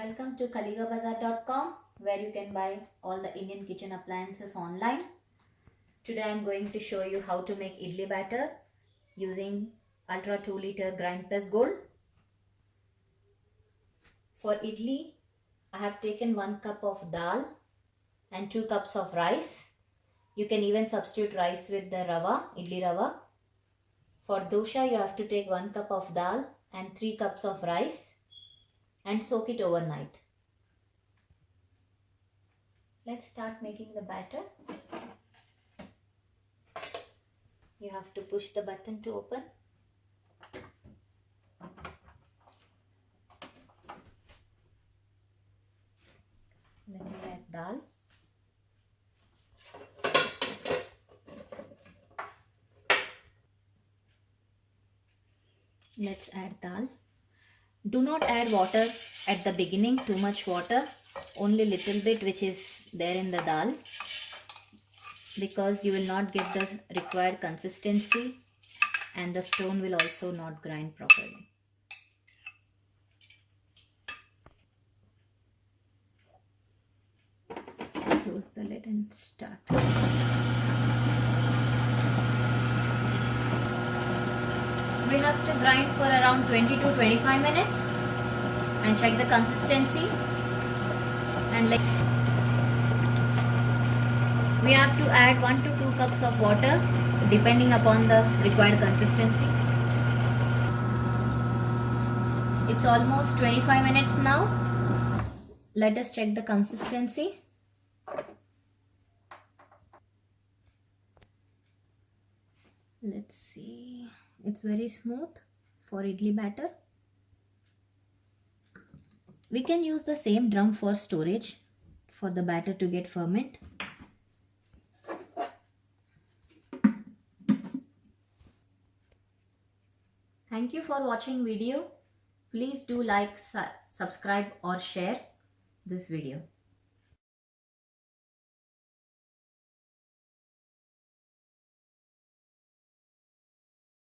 Welcome to KaligaBazaar.com, where you can buy all the Indian kitchen appliances online. Today I am going to show you how to make idli batter using Ultra 2 liter grind press gold. For idli, I have taken 1 cup of dal and 2 cups of rice. You can even substitute rice with the rava, idli rava. For dosha, you have to take 1 cup of dal and 3 cups of rice and soak it overnight. Let's start making the batter. You have to push the button to open. Let us add dal. Let's add dal. Do not add water at the beginning, too much water, only little bit which is there in the dal, because you will not get the required consistency and the stone will also not grind properly. Close the lid and start. We have to grind for around 20 to 25 minutes and check the consistency, and we have to add 1 to 2 cups of water depending upon the required consistency. It's almost 25 minutes now. Let us check the consistency. Let's see. It's very smooth for idli batter. We can use the same drum for storage for the batter to get ferment. Thank you for watching video. Please do like, subscribe or share this video.